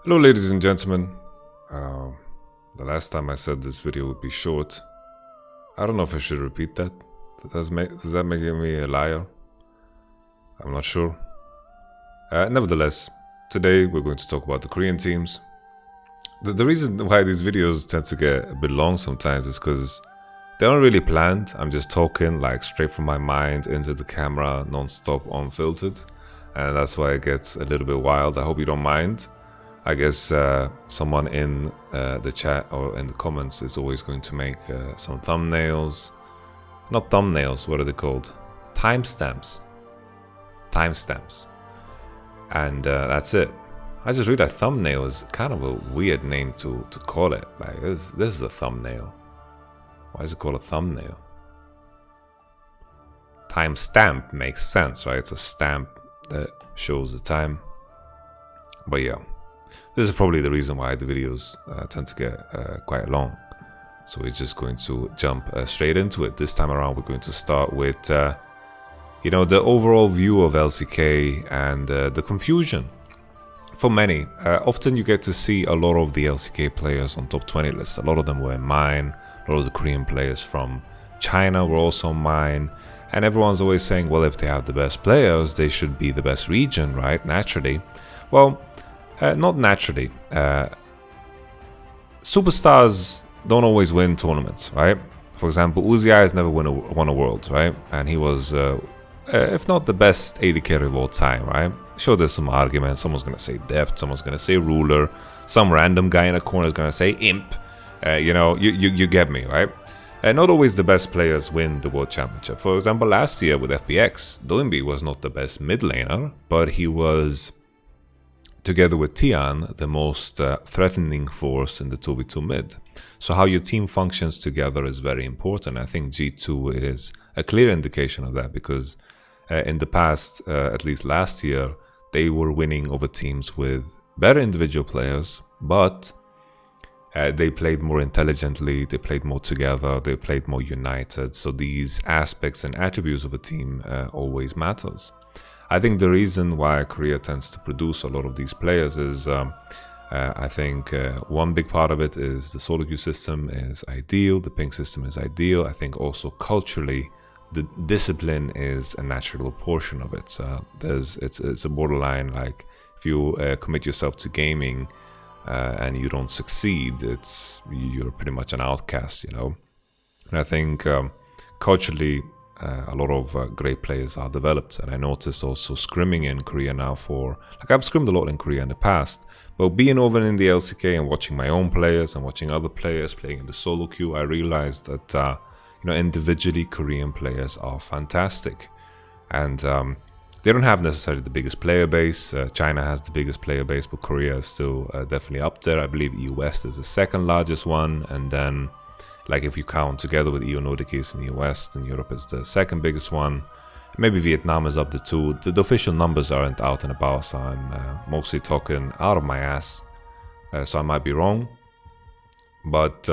Hello ladies and gentlemen, the last time I said this video would be short. I don't know if I should repeat that. Does that make me a liar? I'm not sure. Nevertheless, today we're going to talk about the Korean teams. The reason why these videos tend to get a bit long sometimes is because they aren't really planned. I'm just talking like straight from my mind into the camera, non-stop, unfiltered. And that's why it gets a little bit wild. I hope you don't mind. I guess someone in the chat or in the comments is always going to make some thumbnails. Not thumbnails, what are they called? Timestamps. Timestamps. And that's it. I just read that thumbnail is kind of a weird name to call it. Like, this is a thumbnail. Why is it called a thumbnail? Timestamp makes sense, right? It's a stamp that shows the time. But yeah. This is probably the reason why the videos tend to get quite long. So we're just going to jump straight into it. This time around, we're going to start with, the overall view of LCK and the confusion. For many, often you get to see a lot of the LCK players on top 20 lists. A lot of them were in mine. A lot of the Korean players from China were also on mine. And everyone's always saying, well, if they have the best players, they should be the best region, right? Naturally. Well, not naturally. Superstars don't always win tournaments, right? For example, Uzi has never won a world, right? And he was, if not the best AD carry of all time, right? Sure, there's some arguments. Someone's going to say Deft, someone's going to say Ruler, some random guy in a corner is going to say Imp. You get me, right? Not always the best players win the World Championship. For example, last year with FPX, Doinbi was not the best mid laner, but he was, together with Tian, the most threatening force in the 2v2 mid. So how your team functions together is very important. I think G2 is a clear indication of that because in the past, at least last year, they were winning over teams with better individual players, but they played more intelligently, they played more together, they played more united. So these aspects and attributes of a team always matters. I think the reason why Korea tends to produce a lot of these players is, I think one big part of it is the solo queue system is ideal, the ping system is ideal. I think also culturally, the discipline is a natural portion of it. It's a borderline, like if you commit yourself to gaming and you don't succeed, you're pretty much an outcast, you know. And I think culturally, a lot of great players are developed, and I noticed also scrimming in Korea now I've scrimmed a lot in Korea in the past, but being over in the LCK and watching my own players and watching other players playing in the solo queue, I realized that individually Korean players are fantastic, and they don't have necessarily the biggest player base. China has the biggest player base, but Korea is still definitely up there. I believe EU West is the second largest one, and then like if you count together with EU Nordic East and EU West, and Europe is the second biggest one. Maybe Vietnam is up to 2. The official numbers aren't out and about, so I'm mostly talking out of my ass. So I might be wrong. But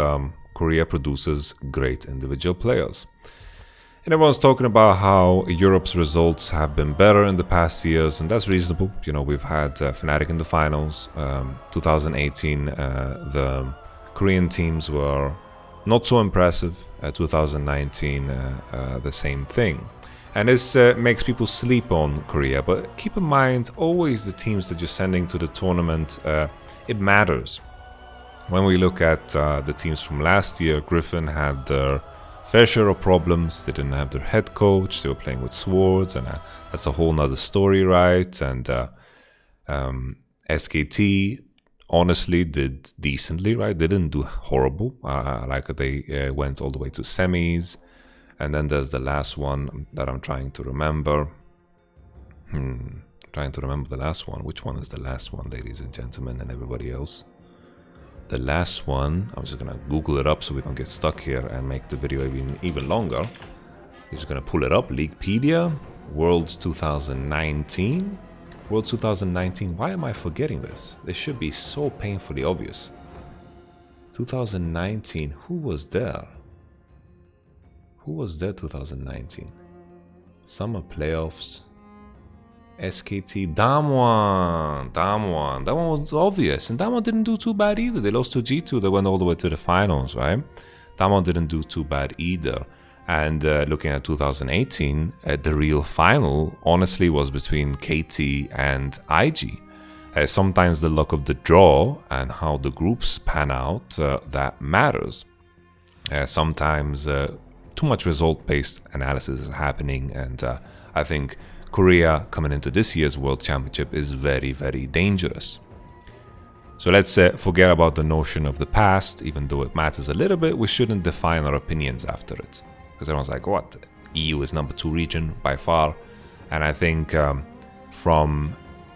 Korea produces great individual players. And everyone's talking about how Europe's results have been better in the past years, and that's reasonable. We've had Fnatic in the finals. 2018, the Korean teams were not so impressive. 2019, the same thing. And this makes people sleep on Korea. But keep in mind, always the teams that you're sending to the tournament, it matters. When we look at the teams from last year, Griffin had their fair share of problems. They didn't have their head coach. They were playing with swords, and that's a whole nother story, right? And SKT honestly did decently, right? They didn't do horrible. Like they went all the way to semis. And then there's the last one that I'm trying to remember. Trying to remember the last one. Which one is the last one, ladies and gentlemen, and everybody else? The last one, I'm just gonna Google it up so we don't get stuck here and make the video even longer. I'm just gonna pull it up. Leaguepedia, Worlds 2019. World 2019, why am I forgetting this? This should be so painfully obvious. 2019, who was there? Who was there 2019? Summer playoffs. SKT Damwon. That one was obvious, and Damwon didn't do too bad either. They lost to G2, they went all the way to the finals, right? Damwon didn't do too bad either. And looking at 2018, the real final honestly was between KT and IG. Sometimes the luck of the draw and how the groups pan out, that matters. Sometimes too much result-based analysis is happening, and I think Korea coming into this year's World Championship is very, very dangerous. So let's forget about the notion of the past. Even though it matters a little bit, we shouldn't define our opinions after it. Because everyone's like, what? EU is number 2 region by far. And I think from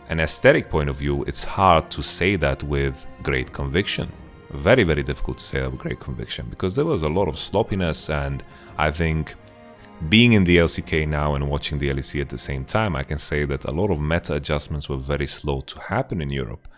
an aesthetic point of view, it's hard to say that with great conviction. Very, very difficult to say that with great conviction, because there was a lot of sloppiness, and I think being in the LCK now and watching the LEC at the same time, I can say that a lot of meta adjustments were very slow to happen in Europe.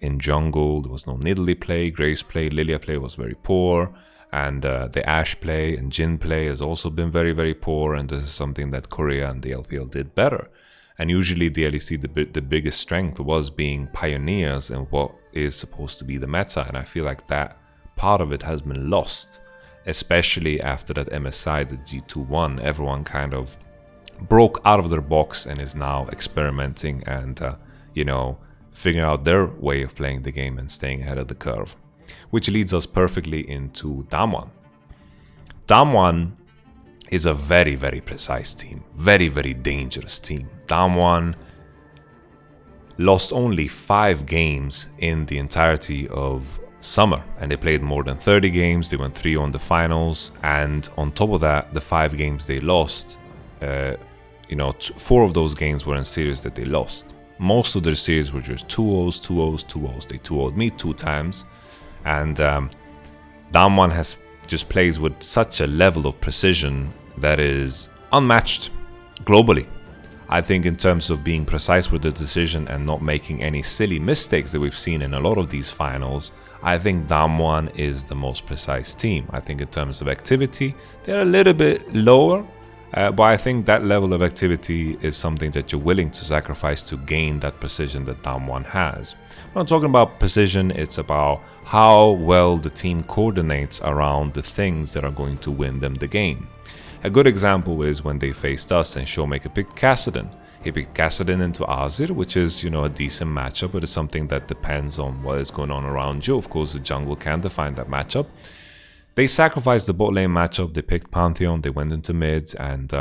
In jungle, there was no Nidalee play, Graves play, Lilia play was very poor, and the Ashe play and Jhin play has also been very, very poor, and this is something that Korea and the LPL did better. And usually the LEC, the biggest strength was being pioneers in what is supposed to be the meta, and I feel like that part of it has been lost. Especially after that MSI, the G2 won, everyone kind of broke out of their box and is now experimenting and, figuring out their way of playing the game and staying ahead of the curve. Which leads us perfectly into Damwon. Damwon is a very, very precise team. Very, very dangerous team. Damwon lost only 5 games in the entirety of summer, and they played more than 30 games. They went 3 on the finals, and on top of that, the 5 games they lost, 4 of those games were in series that they lost. Most of their series were just 2-0s, 2-0s, 2-0s. They 2-0'd me 2 times, and Damwon has just plays with such a level of precision that is unmatched globally. I think in terms of being precise with the decision and not making any silly mistakes that we've seen in a lot of these finals, I think Damwon is the most precise team. I think in terms of activity, they're a little bit lower, but I think that level of activity is something that you're willing to sacrifice to gain that precision that Damwon has. When I'm talking about precision, it's about how well the team coordinates around the things that are going to win them the game. A good example is when they faced us and Showmaker picked Kassadin. He picked Kassadin into Azir, which is, a decent matchup, but it's something that depends on what is going on around you. Of course, the jungle can define that matchup. They sacrificed the bot lane matchup, they picked Pantheon, they went into mid, and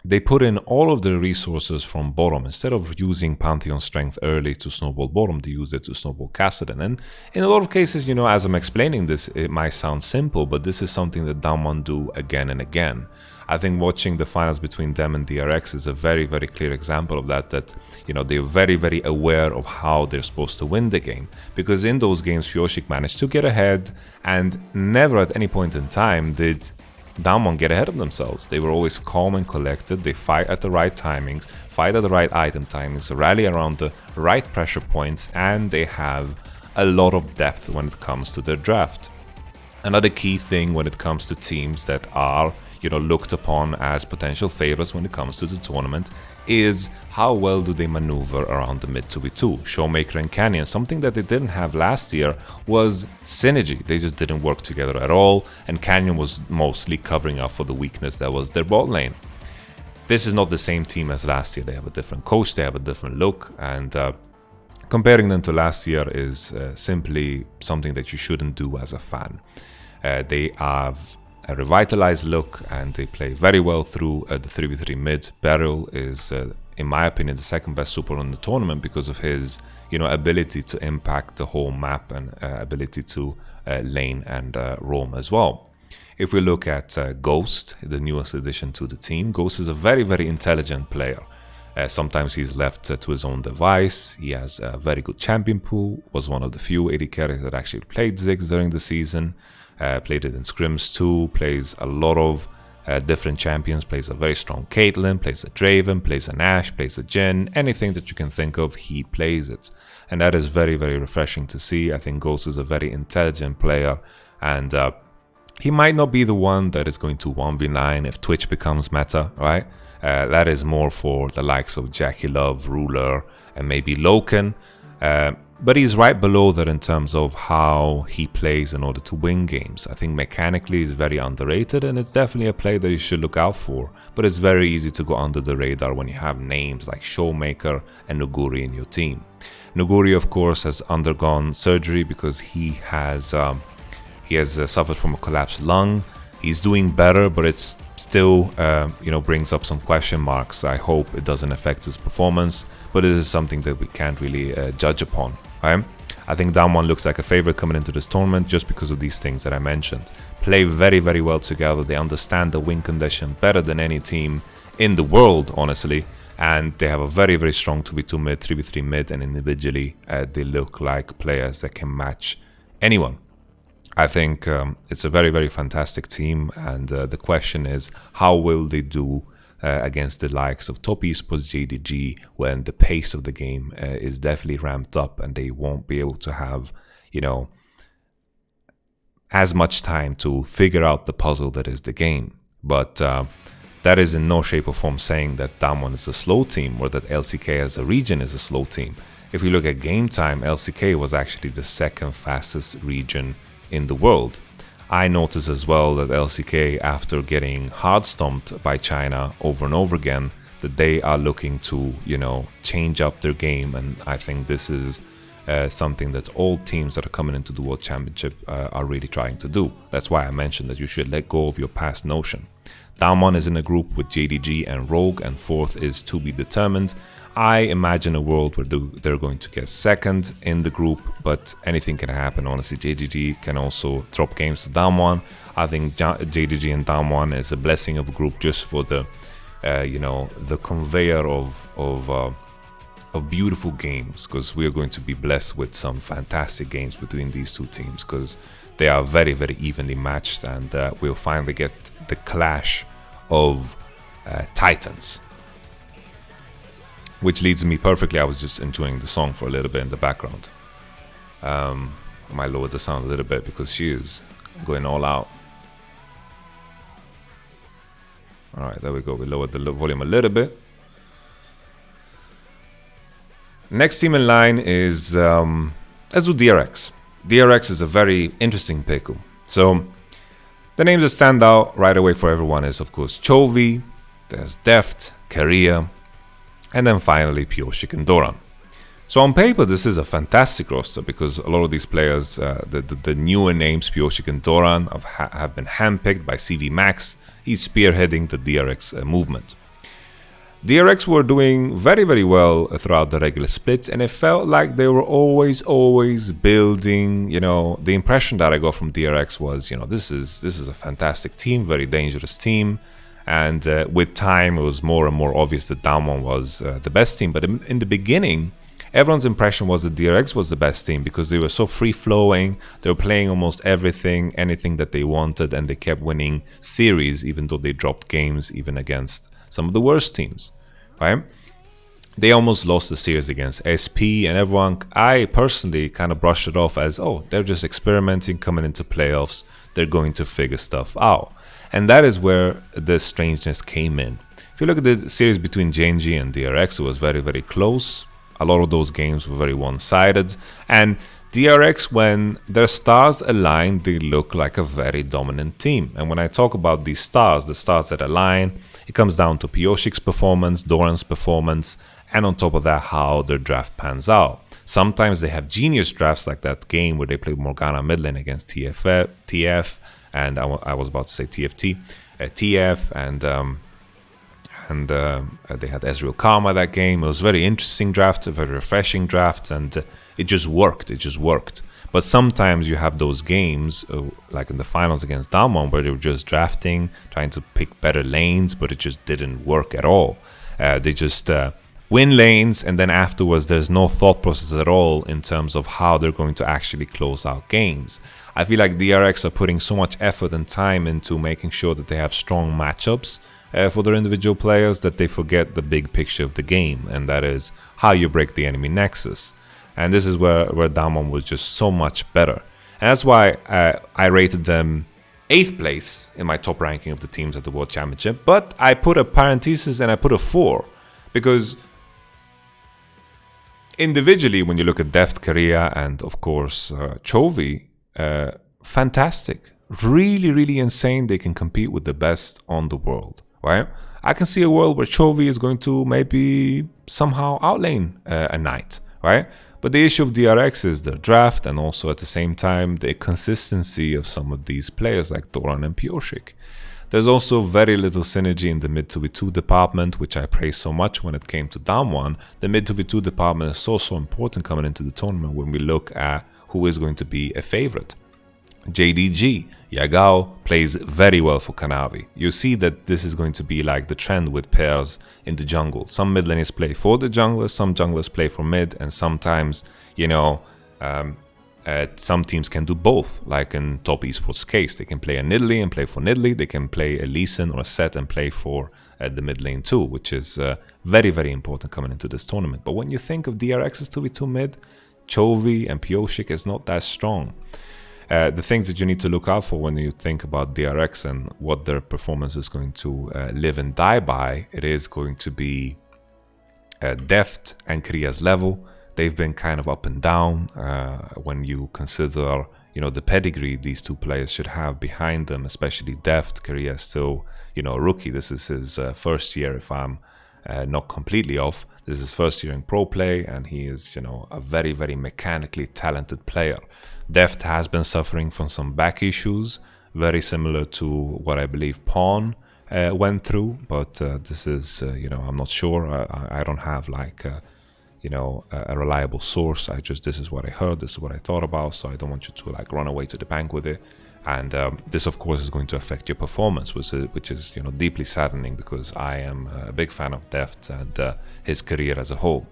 they put in all of the resources from bottom. Instead of using Pantheon's strength early to snowball bottom, they used it to snowball Kassadin. And in a lot of cases, as I'm explaining this, it might sound simple, but this is something that Damwon do again and again. I think watching the finals between them and DRX is a very, very clear example of that, they're very, very aware of how they're supposed to win the game. Because in those games, Fyoshik managed to get ahead, and never at any point in time did Damwon get ahead of themselves. They were always calm and collected. They fight at the right timings, fight at the right item timings, rally around the right pressure points, and they have a lot of depth when it comes to their draft. Another key thing when it comes to teams that are looked upon as potential favorites when it comes to the tournament is how well do they maneuver around the mid 2v2. Showmaker and Canyon, something that they didn't have last year was synergy. They just didn't work together at all, and Canyon was mostly covering up for the weakness that was their bot lane. This is not the same team as last year. They have a different coach, they have a different look, and comparing them to last year is simply something that you shouldn't do as a fan. They have a revitalized look, and they play very well through the 3v3 mid. Beryl is, in my opinion, the second best support in the tournament because of his, ability to impact the whole map and ability to lane and roam as well. If we look at Ghost, the newest addition to the team, Ghost is a very, very intelligent player. Sometimes he's left to his own device. He has a very good champion pool, was one of the few AD carries that actually played Ziggs during the season. Played it in scrims too, plays a lot of different champions, plays a very strong Caitlyn, plays a Draven, plays an Ashe, plays a Jhin, anything that you can think of, he plays it. And that is very, very refreshing to see. I think Ghost is a very intelligent player, and he might not be the one that is going to 1v9 if Twitch becomes meta, right? That is more for the likes of Jackie Love, Ruler, and maybe Loken. But he's right below that in terms of how he plays in order to win games. I think mechanically he's very underrated, and it's definitely a play that you should look out for. But it's very easy to go under the radar when you have names like Showmaker and Nuguri in your team. Nuguri, of course, has undergone surgery because he has suffered from a collapsed lung. He's doing better, but it's still, brings up some question marks. I hope it doesn't affect his performance, but it is something that we can't really judge upon, right? I think Damwon looks like a favorite coming into this tournament just because of these things that I mentioned. Play very, very well together. They understand the win condition better than any team in the world, honestly. And they have a very, very strong 2v2 mid, 3v3 mid, and individually they look like players that can match anyone. I think it's a very, very fantastic team, and the question is, how will they do against the likes of top esports JDG when the pace of the game is definitely ramped up and they won't be able to have, as much time to figure out the puzzle that is the game. But that is in no shape or form saying that Damwon is a slow team or that LCK as a region is a slow team. If we look at game time, LCK was actually the second fastest region in the world. I noticed as well that LCK, after getting hard stomped by China over and over again, that they are looking to, change up their game, and I think this is something that all teams that are coming into the World Championship are really trying to do. That's why I mentioned that you should let go of your past notion. Damwon is in a group with JDG and Rogue, and fourth is to be determined. I imagine a world where they're going to get second in the group, but anything can happen. Honestly, JDG can also drop games to Damwon. I think JDG and Damwon is a blessing of a group just for the, the conveyor of beautiful games, because we are going to be blessed with some fantastic games between these two teams, because they are very, very evenly matched, and we'll finally get the clash of titans. Which leads me perfectly, I was just enjoying the song for a little bit in the background. I might lower the sound a little bit because she is going all out. Alright, there we go, we lowered the volume a little bit. Next team in line is, let's do DRX. DRX is a very interesting pick. So, the names that stand out right away for everyone is, of course, Chovy, there's Deft, Korea, and then finally Pyosik and Doran. So on paper, this is a fantastic roster because a lot of these players, the newer names, Pyosik and Doran, have been handpicked by CV Max. He's spearheading the DRX movement. DRX were doing very, very well throughout the regular splits, and it felt like they were always building. The impression that I got from DRX was, this is a fantastic team, very dangerous team. And with time, it was more and more obvious that Damwon was the best team. But in the beginning, everyone's impression was that DRX was the best team because they were so free-flowing. They were playing almost everything, anything that they wanted, and they kept winning series, even though they dropped games, even against some of the worst teams, right? They almost lost the series against SP, and everyone, I personally kind of brushed it off as, oh, they're just experimenting, coming into playoffs. They're going to figure stuff out. And that is where the strangeness came in. If you look at the series between GENG and DRX, it was very, very close. A lot of those games were very one-sided. And DRX, when their stars align, they look like a very dominant team. And when I talk about these stars, the stars that align, it comes down to Pyosik's performance, Doran's performance, and on top of that, how their draft pans out. Sometimes they have genius drafts, like that game where they played Morgana mid lane against TF, and I was about to say TFT, TF, and they had Ezreal Karma that game. It was a very interesting draft, a very refreshing draft, and it just worked. But sometimes you have those games, like in the finals against Damwon, where they were just drafting, trying to pick better lanes, but it just didn't work at all. They just win lanes, and then afterwards there's no thought process at all in terms of how they're going to actually close out games. I feel like DRX are putting so much effort and time into making sure that they have strong matchups for their individual players that they forget the big picture of the game, and that is how you break the enemy nexus. And this is where Damwon was just so much better. And that's why I rated them 8th place in my top ranking of the teams at the World Championship, but I put a parenthesis and I put a 4 because individually, when you look at Deft, Korea, and of course Chovy, fantastic, really insane. They can compete with the best on the world, right? I can see a world where Chovy is going to maybe somehow outlane a Knight, right? But the issue of DRX is their draft, and also at the same time the consistency of some of these players like Doran and Piotr. There's also very little synergy in the mid 2v2 department, which I praised so much when it came to Damwon. The mid 2v2 department is so important coming into the tournament when we look at who is going to be a favorite. JDG, Yagao, plays very well for Kanavi. You see that this is going to be like the trend with pairs in the jungle. Some mid laners play for the junglers, some junglers play for mid, and sometimes, you know, some teams can do both. Like in top esports case, they can play a Nidalee and play for Nidalee. They can play a Lee Sin or a Set and play for the mid lane too, which is very important coming into this tournament. But when you think of DRX's 2v2 mid, Chovy and Piotr is not that strong. The things that you need to look out for when you think about DRX and what their performance is going to live and die by, it is going to be Deft and Korea's level. They've been kind of up and down when you consider, you know, the pedigree these two players should have behind them, especially Deft. Korea is still, you know, a rookie. This is his first year, if I'm not completely off. This is his first year in pro play, and he is, you know, a very mechanically talented player. Deft has been suffering from some back issues, very similar to what I believe Pawn went through, but this is, you know, I'm not sure. I don't have like, you know, a reliable source. This is what I heard, this is what I thought about, so I don't want you to like run away to the bank with it. And this, of course, is going to affect your performance, which is, you know, deeply saddening because I am a big fan of Deft and his career as a whole.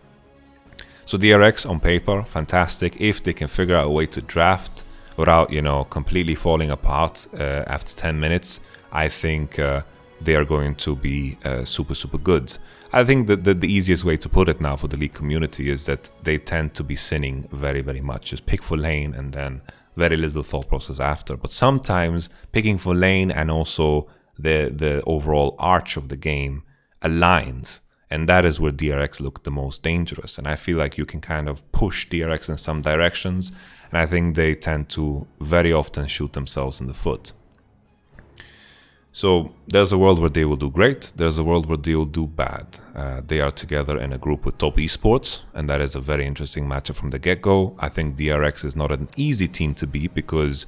So DRX on paper, fantastic. If they can figure out a way to draft without, you know, completely falling apart after 10 minutes, I think they are going to be super good. I think that the easiest way to put it now for the league community is that they tend to be sinning very much. Just pick for lane and then very little thought process after. But sometimes picking for lane and also the overall arch of the game aligns. And that is where DRX look the most dangerous. And I feel like you can kind of push DRX in some directions. And I think they tend to very often shoot themselves in the foot. So there's a world where they will do great. There's a world where they will do bad. They are together in a group with top esports. And that is a very interesting matchup from the get-go. I think DRX is not an easy team to beat because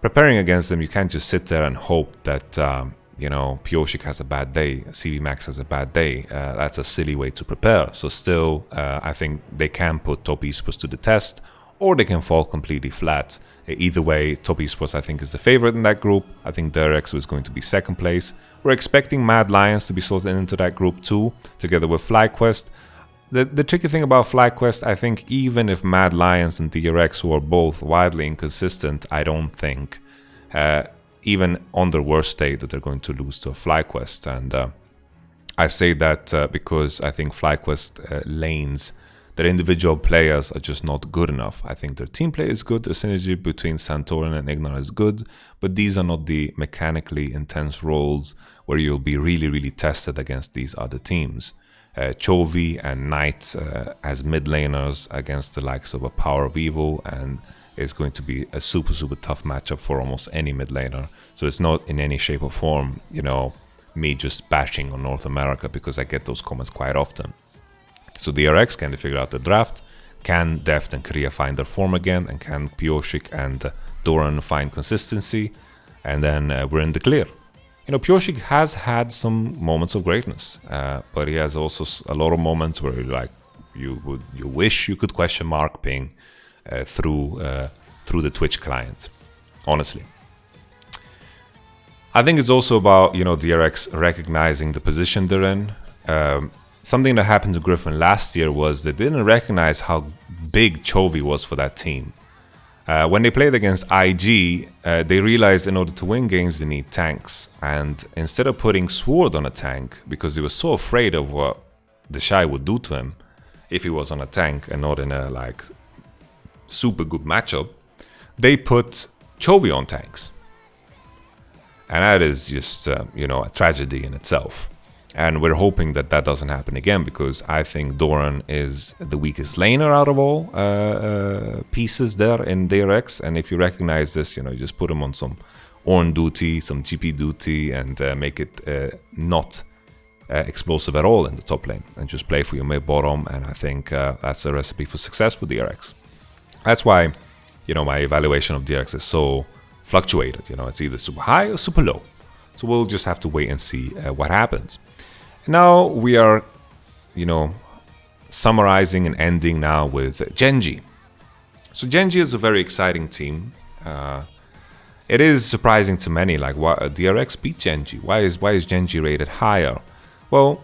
preparing against them, you can't just sit there and hope that... you know, Piotr has a bad day, CV Max has a bad day. That's a silly way to prepare. So still, I think they can put top esports to the test, or they can fall completely flat. Either way, top esports I think is the favorite in that group. I think DRX is going to be second place. We're expecting Mad Lions to be slotted into that group too, together with FlyQuest. The tricky thing about FlyQuest, I think even if Mad Lions and DRX, who are both wildly inconsistent, I don't think... even on their worst state that they're going to lose to a FlyQuest. And I say that because I think FlyQuest lanes, their individual players are just not good enough. I think their team play is good, the synergy between Santorin and Ignar is good, but these are not the mechanically intense roles where you'll be really tested against these other teams. Chovy and Knight as mid laners against the likes of a Power of Evil, and it's going to be a super tough matchup for almost any mid laner. So it's not in any shape or form, you know, me just bashing on North America, because I get those comments quite often. So DRX, can they figure out the draft? Can Deft and Korea find their form again? And can Piotr and Doran find consistency? And then we're in the clear. You know, Piotr has had some moments of greatness, but he has also a lot of moments where you wish you could question mark ping through the Twitch client, honestly. I think it's also about, you know, DRX recognizing the position they're in. Something that happened to Griffin last year was they didn't recognize how big Chovy was for that team. When they played against IG, they realized in order to win games they need tanks, and instead of putting Sword on a tank, because they were so afraid of what the Shy would do to him if he was on a tank and not in a like super good matchup, they put Chovy on tanks. And that is just, you know, a tragedy in itself. And we're hoping that that doesn't happen again, because I think Doran is the weakest laner out of all pieces there in DRX. And if you recognize this, you know, you just put him on some Ornn duty, some GP duty, and make it not explosive at all in the top lane, and just play for your mid bottom. And I think that's a recipe for success for DRX. That's why, you know, my evaluation of DRX is so fluctuated. You know, it's either super high or super low. So we'll just have to wait and see what happens. Now we are, you know, summarizing and ending now with GENG. So GENG is a very exciting team. It is surprising to many, like, why DRX beat GENG? Why is GENG rated higher? Well,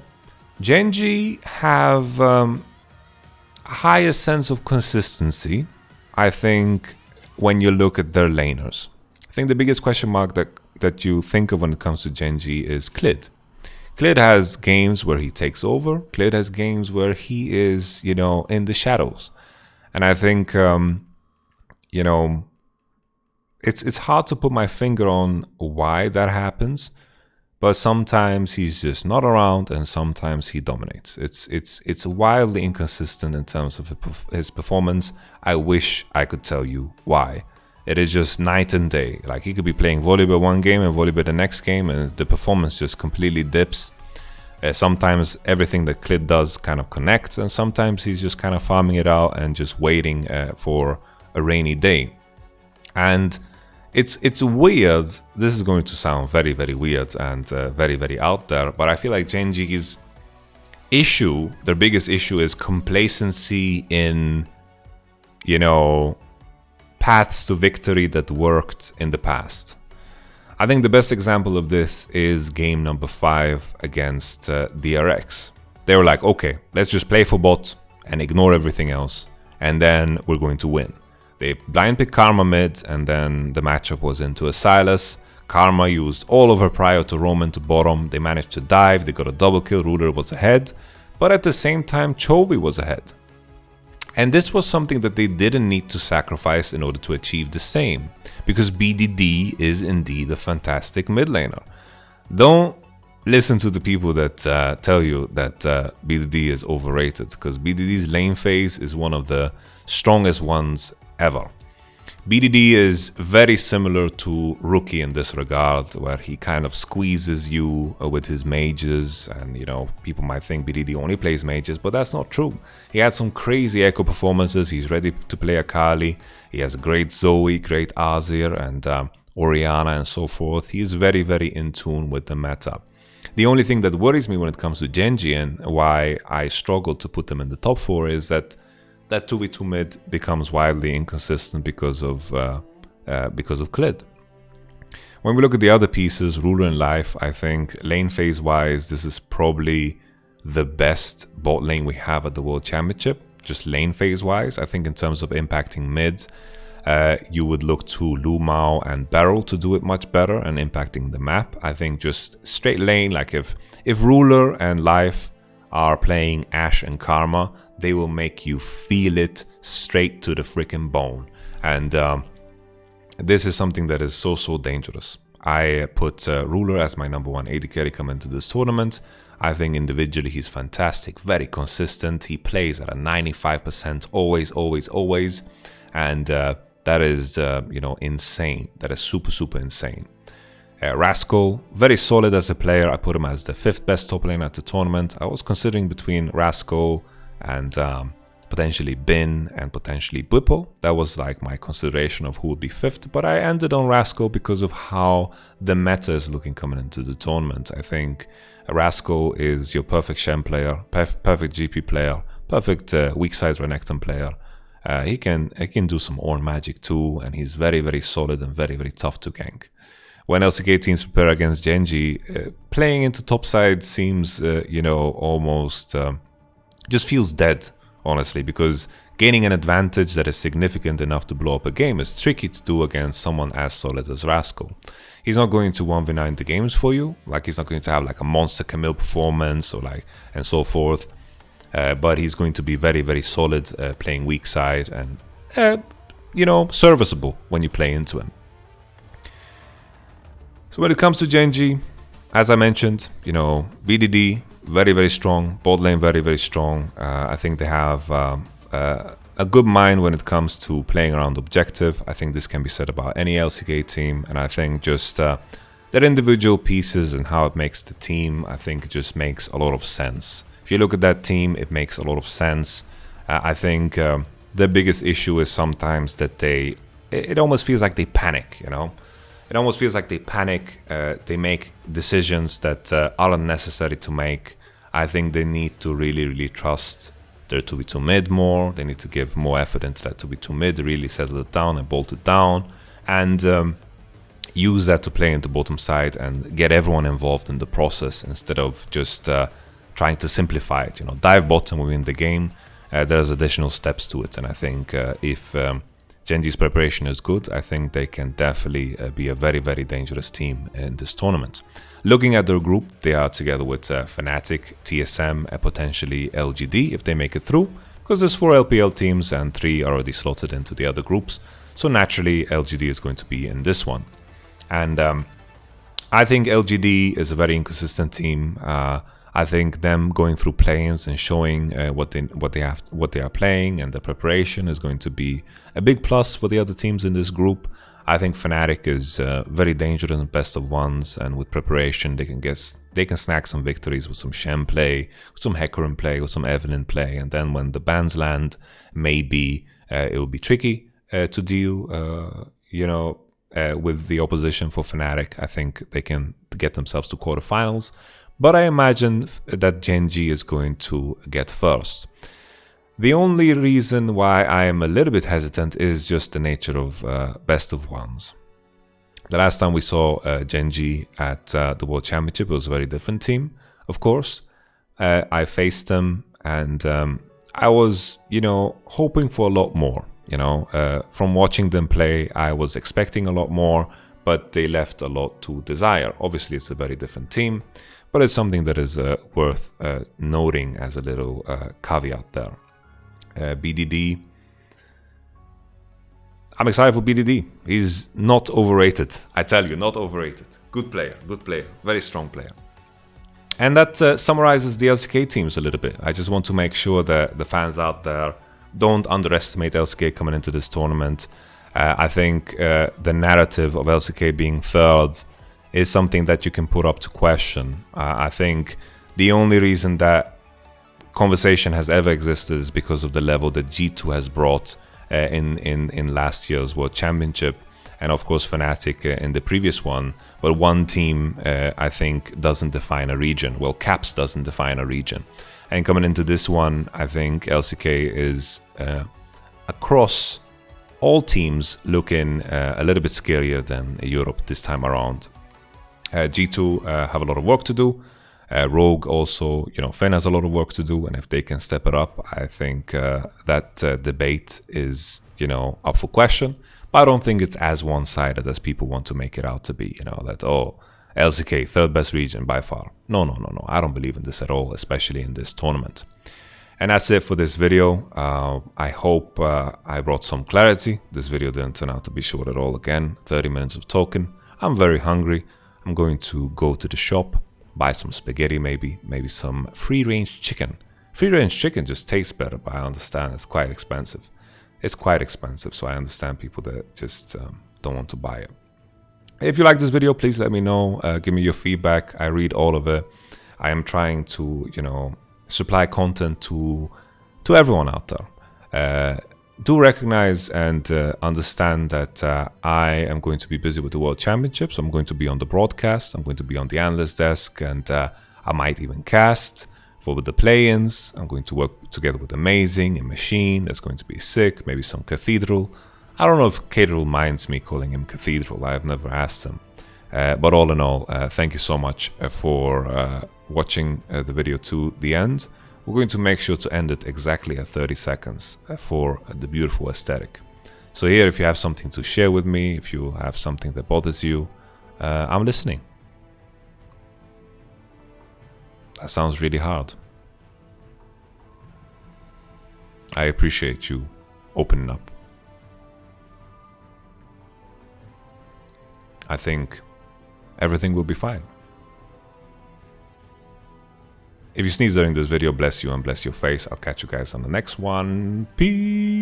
GENG have a higher sense of consistency, I think, when you look at their laners. I think the biggest question mark that you think of when it comes to GENG is Clid. Clid has games where he takes over. Clid has games where he is, you know, in the shadows. And I think, you know, it's hard to put my finger on why that happens. But sometimes he's just not around, and sometimes he dominates. It's wildly inconsistent in terms of his performance. I wish I could tell you why. It is just night and day. Like, he could be playing volleyball one game and volleyball the next game, and the performance just completely dips. Sometimes everything that Clid does kind of connects, and sometimes he's just kind of farming it out and just waiting for a rainy day. And it's weird. This is going to sound very, very weird and very, very out there, but I feel like GENG's issue, their biggest issue, is complacency in, you know, paths to victory that worked in the past. I think the best example of this is game number 5 against DRX. They were like, okay, let's just play for bot and ignore everything else, and then we're going to win. They blind picked Karma mid, and then the matchup was into a Sylas. Karma used all of her prio to roam into bottom. They managed to dive, they got a double kill, Ruler was ahead, but at the same time Chovy was ahead. And this was something that they didn't need to sacrifice in order to achieve the same, because BDD is indeed a fantastic mid laner. Don't listen to the people that tell you that BDD is overrated, because BDD's lane phase is one of the strongest ones ever. BDD is very similar to Rookie in this regard, where he kind of squeezes you with his mages, and, you know, people might think BDD only plays mages, but that's not true. He had some crazy echo performances. He's ready to play Akali. He has great Zoe, great Azir, and Orianna, and so forth. He is very, very in tune with the meta. The only thing that worries me when it comes to GENG, and why I struggle to put them in the top 4, is that 2v2 mid becomes wildly inconsistent because of Clid. When we look at the other pieces, Ruler and Life, I think lane phase wise, this is probably the best bot lane we have at the World Championship, just lane phase wise. I think in terms of impacting mid, you would look to Lu Mao and Beryl to do it much better and impacting the map. I think just straight lane, like if Ruler and Life are playing Ashe and Karma, they will make you feel it straight to the freaking bone. And this is something that is so dangerous. I put Ruler as my number 1 AD carry coming into this tournament. I think individually he's fantastic, very consistent. He plays at a 95% always. And that is, you know, insane. That is super insane. Rascal, very solid as a player. I put him as the 5th best top lane at the tournament. I was considering between Rascal and potentially Bin and potentially Bwipo. That was like my consideration of who would be 5th, but I ended on Rascal because of how the meta is looking coming into the tournament. I think Rascal is your perfect Shen player, perfect GP player, perfect weak side Renekton player. He can do some Ornn magic too, and he's very solid and very tough to gank. When LCK teams prepare against GENG, playing into topside seems, you know, almost just feels dead, honestly, because gaining an advantage that is significant enough to blow up a game is tricky to do against someone as solid as Rascal. He's not going to 1v9 the games for you, like he's not going to have like a monster Camille performance or like and so forth, but he's going to be very solid playing weak side and you know, serviceable when you play into him. So when it comes to GENG, as I mentioned, you know, BDD, very, very strong. Bot lane, very, very strong. I think they have a good mind when it comes to playing around objective. I think this can be said about any LCK team. And I think just their individual pieces and how it makes the team, I think it just makes a lot of sense. If you look at that team, it makes a lot of sense. I think the biggest issue is sometimes that it almost feels like they panic, you know? It almost feels like they panic, they make decisions that aren't necessary to make. I think they need to really, really trust their 2v2 mid more. They need to give more effort into that 2v2 mid, really settle it down and bolt it down. And use that to play into bottom side and get everyone involved in the process instead of just trying to simplify it. You know, dive bottom within the game. There's additional steps to it, and I think if GENG's preparation is good, I think they can definitely be a very, very dangerous team in this tournament. Looking at their group, they are together with Fnatic, TSM, and potentially LGD if they make it through, because there's 4 LPL teams and 3 are already slotted into the other groups. So naturally, LGD is going to be in this one. And I think LGD is a very inconsistent team. I think them going through play-ins and showing what they are playing and the preparation is going to be a big plus for the other teams in this group. I think Fnatic is very dangerous in best of ones, and with preparation they can snag some victories with some Shen play, with some Hecarim play, with some Evelynn play, and then when the bans land, maybe it will be tricky to deal, you know, with the opposition for Fnatic. I think they can get themselves to quarterfinals, but I imagine that GENG is going to get first. The only reason why I am a little bit hesitant is just the nature of best of ones. The last time we saw GENG at the World Championship, it was a very different team, of course. I faced them and I was, you know, hoping for a lot more. You know, from watching them play, I was expecting a lot more, but they left a lot to desire. Obviously, it's a very different team, but it's something that is worth noting as a little caveat there. BDD, I'm excited for BDD. He's not overrated. I tell you, not overrated. Good player, very strong player. And that summarizes the LCK teams a little bit. I just want to make sure that the fans out there don't underestimate LCK coming into this tournament. I think the narrative of LCK being third is something that you can put up to question. I think the only reason that conversation has ever existed is because of the level that G2 has brought in last year's World Championship, and of course Fnatic in the previous one. But one team, I think, doesn't define a region. Well, Caps doesn't define a region. And coming into this one, I think LCK is across all teams looking a little bit scarier than Europe this time around. G2 have a lot of work to do. Rogue also, you know, Fen has a lot of work to do, and if they can step it up, I think that debate is, you know, up for question. But I don't think it's as one-sided as people want to make it out to be, you know, that, oh, LCK, third best region by far. No, I don't believe in this at all, especially in this tournament. And that's it for this video. I hope I brought some clarity. This video didn't turn out to be short at all. Again, 30 minutes of talking. I'm very hungry. I'm going to go to the shop, buy some spaghetti, maybe some free-range chicken. Free-range chicken just tastes better, but I understand it's quite expensive. It's quite expensive, so I understand people that just don't want to buy it. If you like this video, please let me know. Give me your feedback. I read all of it. I am trying to, you know, supply content to everyone out there. Do recognize and understand that I am going to be busy with the World Championships. I'm going to be on the broadcast. I'm going to be on the analyst desk, and I might even cast for the play-ins. I'm going to work together with Amazing and Machine. That's going to be sick. Maybe some Cathedral. I don't know if Cathedral minds me calling him Cathedral. I have never asked him. But all in all, thank you so much for watching the video to the end. We're going to make sure to end it exactly at 30 seconds for the beautiful aesthetic. So here, if you have something to share with me, if you have something that bothers you, I'm listening. That sounds really hard. I appreciate you opening up. I think everything will be fine. If you sneeze during this video, bless you and bless your face. I'll catch you guys on the next one. Peace.